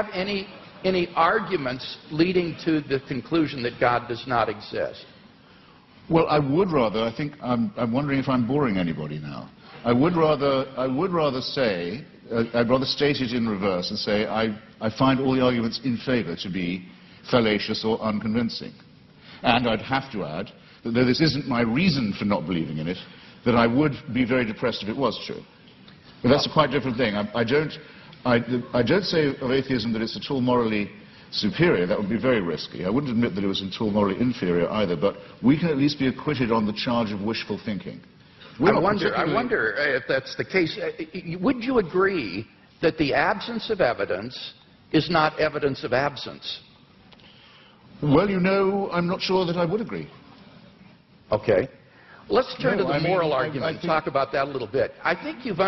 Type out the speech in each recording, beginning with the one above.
have any arguments leading to the conclusion that God does not exist? Well, I would rather. I think I'm wondering if I'm boring anybody now. I would rather say. I'd rather state it in reverse and say I find all the arguments in favour to be fallacious or unconvincing. And I'd have to add that though this isn't my reason for not believing in it, that I would be very depressed if it was true. But that's a quite different thing. I don't say of atheism that it's at all morally superior. That would be very risky. I wouldn't admit that it was at all morally inferior either, but we can at least be acquitted on the charge of wishful thinking. I wonder if that's the case. Would you agree that the absence of evidence is not evidence of absence? Well, you know, I'm not sure that I would agree. Okay. Let's turn to the moral argument and talk about that a little bit. I think you've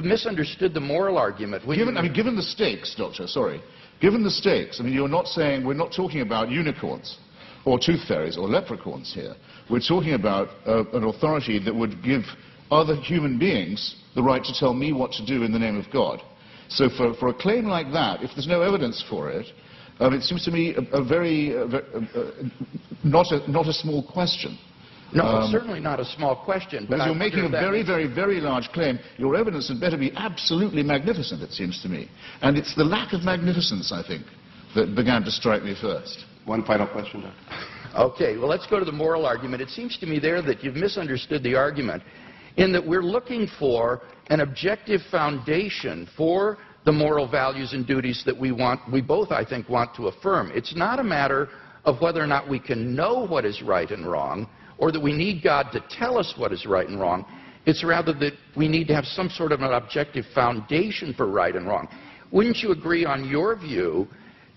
misunderstood the moral argument. Given the stakes, Doctor, sorry. Given the stakes, we're not talking about unicorns or tooth fairies or leprechauns here. We're talking about an authority that would give other human beings the right to tell me what to do in the name of God. So for a claim like that, if there's no evidence for it, it seems to me not a small question. No, it's certainly not a small question. Because you're making a very, very, very large claim. Your evidence had better be absolutely magnificent, it seems to me. And it's the lack of magnificence, I think, that began to strike me first. One final question, Doctor. Okay, well, let's go to the moral argument. It seems to me there that you've misunderstood the argument in that we're looking for an objective foundation for the moral values and duties that we both, I think, want to affirm. It's not a matter of whether or not we can know what is right and wrong, or that we need God to tell us what is right and wrong. It's rather that we need to have some sort of an objective foundation for right and wrong. Wouldn't you agree, on your view,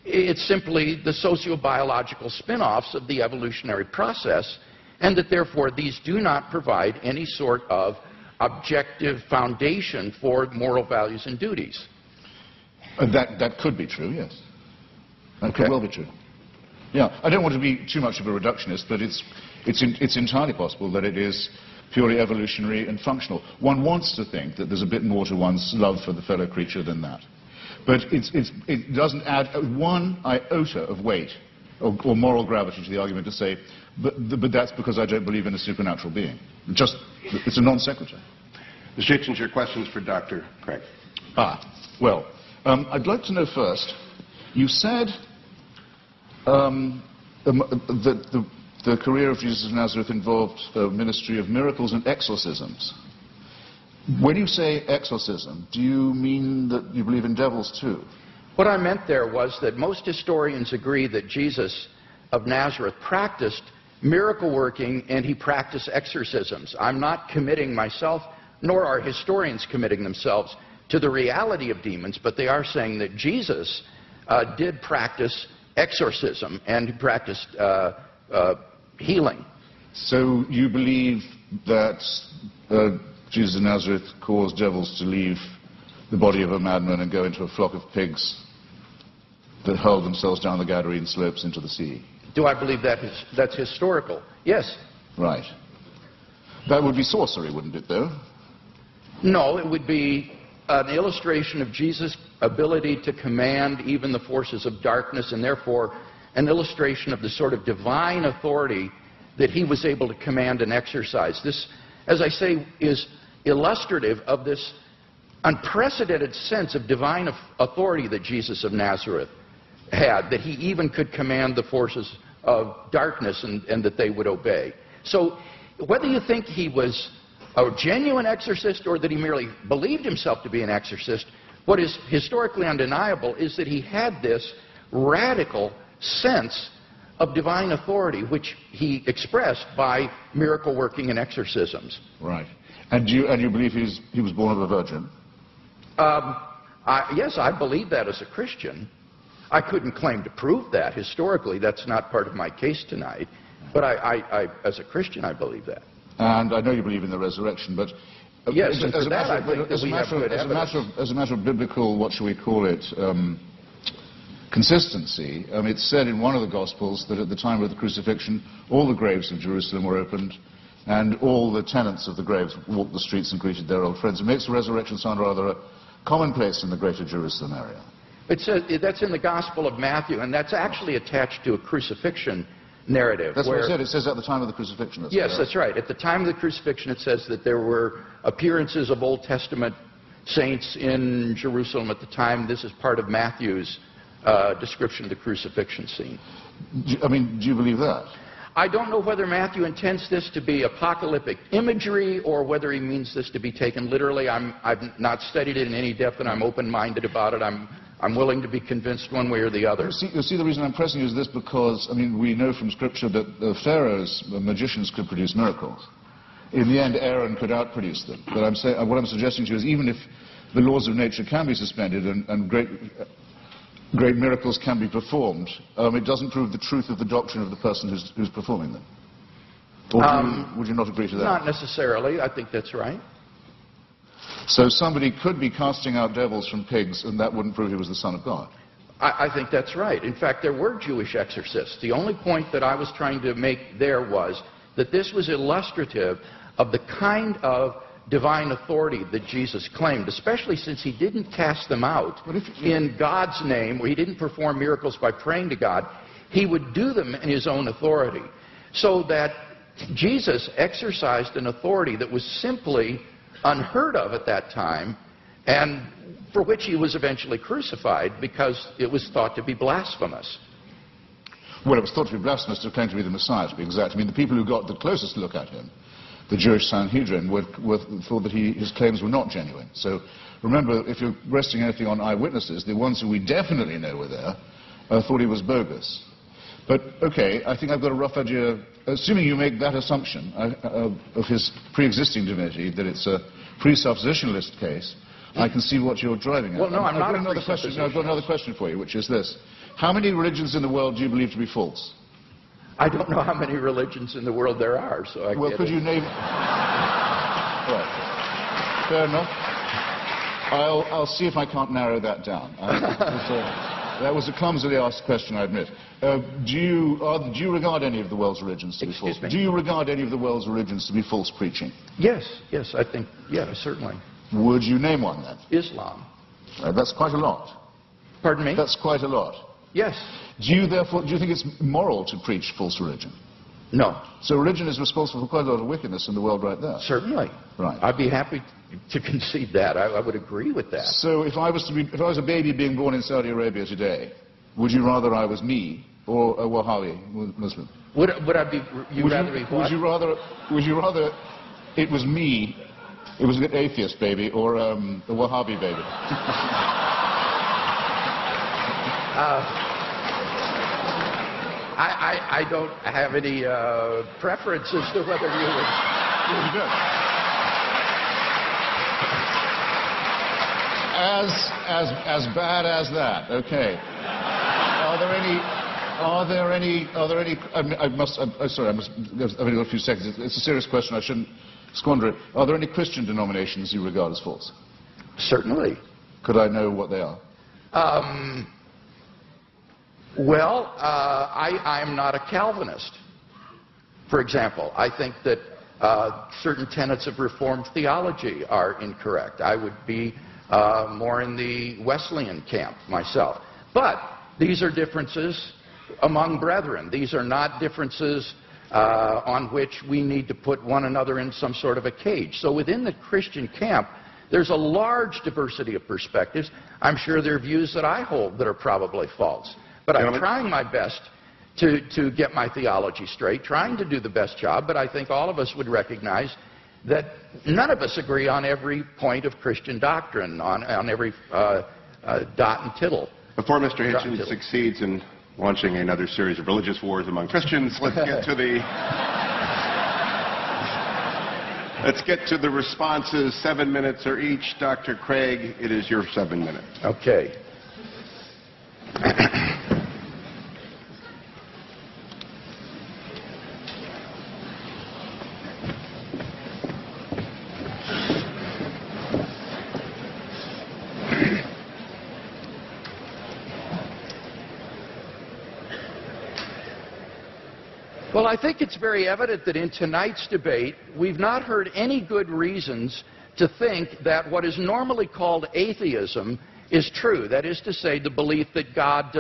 it's simply the sociobiological spin-offs of the evolutionary process, and that therefore these do not provide any sort of objective foundation for moral values and duties? That could be true, yes. That could well be true. Yeah, I don't want to be too much of a reductionist, but it's entirely possible that it is purely evolutionary and functional. One wants to think that there's a bit more to one's love for the fellow creature than that. But it doesn't add one iota of weight or moral gravity to the argument to say, but that's because I don't believe in a supernatural being. It's a non sequitur. Mr. Hitchens, your questions for Dr. Craig. Well, I'd like to know first, you said that the career of Jesus of Nazareth involved the ministry of miracles and exorcisms. When you say exorcism, do you mean that you believe in devils too? What I meant there was that most historians agree that Jesus of Nazareth practiced miracle working and he practiced exorcisms. I'm not committing myself, nor are historians committing themselves to the reality of demons, but they are saying that Jesus did practice exorcism and he practiced healing. So you believe that Jesus of Nazareth caused devils to leave the body of a madman and go into a flock of pigs that hurled themselves down the Gadarene slopes into the sea? Do I believe that's historical? Yes. Right. That would be sorcery, wouldn't it, though? No, it would be an illustration of Jesus' ability to command even the forces of darkness, and therefore an illustration of the sort of divine authority that he was able to command and exercise. This, as I say, is illustrative of this unprecedented sense of divine authority that Jesus of Nazareth had, that he even could command the forces of darkness and that they would obey. So whether you think he was a genuine exorcist or that he merely believed himself to be an exorcist, what is historically undeniable is that he had this radical sense of divine authority, which he expressed by miracle working and exorcisms. Right. And you believe he was born of a virgin? Yes, I believe that as a Christian. I couldn't claim to prove that historically. That's not part of my case tonight. But as a Christian, I believe that. And I know you believe in the resurrection, but yes, as a matter of biblical, what shall we call it, consistency, it's said in one of the Gospels that at the time of the crucifixion, all the graves of Jerusalem were opened, and all the tenants of the graves walked the streets and greeted their old friends. It makes the resurrection sound rather commonplace in the greater Jerusalem area. It says, that's in the Gospel of Matthew, and that's actually attached to a crucifixion narrative. That's what I said. It says at the time of the crucifixion. Yes, that's right. At the time of the crucifixion, it says that there were appearances of Old Testament saints in Jerusalem at the time. This is part of Matthew's description of the crucifixion scene. I mean, do you believe that? I don't know whether Matthew intends this to be apocalyptic imagery or whether he means this to be taken literally. I've not studied it in any depth, and I'm open-minded about it. I'm willing to be convinced one way or the other. You see, the reason I'm pressing you is this because, I mean, we know from Scripture that the pharaohs, the magicians, could produce miracles. In the end, Aaron could outproduce them. But what I'm suggesting to you is even if the laws of nature can be suspended and great miracles can be performed, it doesn't prove the truth of the doctrine of the person who's performing them. Or would you not agree to that? Not necessarily. I think that's right. So somebody could be casting out devils from pigs, and that wouldn't prove he was the Son of God. I think that's right. In fact, there were Jewish exorcists. The only point that I was trying to make there was that this was illustrative of the kind of divine authority that Jesus claimed, especially since he didn't cast them out in God's name, where he didn't perform miracles by praying to God. He would do them in his own authority. So that Jesus exercised an authority that was simply unheard of at that time, and for which he was eventually crucified because it was thought to be blasphemous. Well, it was thought to be blasphemous to claim to be the Messiah, to be exact. I mean, the people who got the closest look at him, the Jewish Sanhedrin, thought that his claims were not genuine. So remember, if you're resting anything on eyewitnesses, the ones who we definitely know were there thought he was bogus. But, okay, I think I've got a rough idea. Assuming you make that assumption of his pre-existing divinity, that it's a presuppositionalist case, I can see what you're driving at. Well, no, I've got another question for you, which is this. How many religions in the world do you believe to be false? I don't know how many religions in the world there are, so I Well, could you name... Right. Fair enough. I'll see if I can't narrow that down. That was a clumsily asked question, I admit. Do you regard any of the world's religions to be false? Do you regard any of the world's religions to be false preaching? Yes, I think, yeah, certainly. Would you name one, then? Islam. That's quite a lot. Pardon me? That's quite a lot. Yes. Do you think it's moral to preach false religion? No. So religion is responsible for quite a lot of wickedness in the world right there. Certainly. Right. I'd be happy to concede that. I would agree with that. So if I was a baby being born in Saudi Arabia today, would you rather I was me or a Wahhabi Muslim? Would I be? You'd rather be what? Would you rather it was me? It was an atheist baby or a Wahhabi baby? I don't have any preference as to whether you would. As bad as that. Okay. Are there any? I've only got a few seconds. It's a serious question. I shouldn't squander it. Are there any Christian denominations you regard as false? Certainly. Could I know what they are? Well, I'm not a Calvinist, for example. I think that certain tenets of Reformed theology are incorrect. I would be more in the Wesleyan camp myself. But these are differences among brethren. These are not differences on which we need to put one another in some sort of a cage. So within the Christian camp, there's a large diversity of perspectives. I'm sure there are views that I hold that are probably false. But I'm trying my best to get my theology straight, trying to do the best job, but I think all of us would recognize that none of us agree on every point of Christian doctrine, on every dot and tittle. Before Mr. Hitchens succeeds in launching another series of religious wars among Christians, let's get to the responses. 7 minutes are each. Dr. Craig, it is your 7 minutes. Okay. Well, I think it's very evident that in tonight's debate, we've not heard any good reasons to think that what is normally called atheism is true. That is to say, the belief that God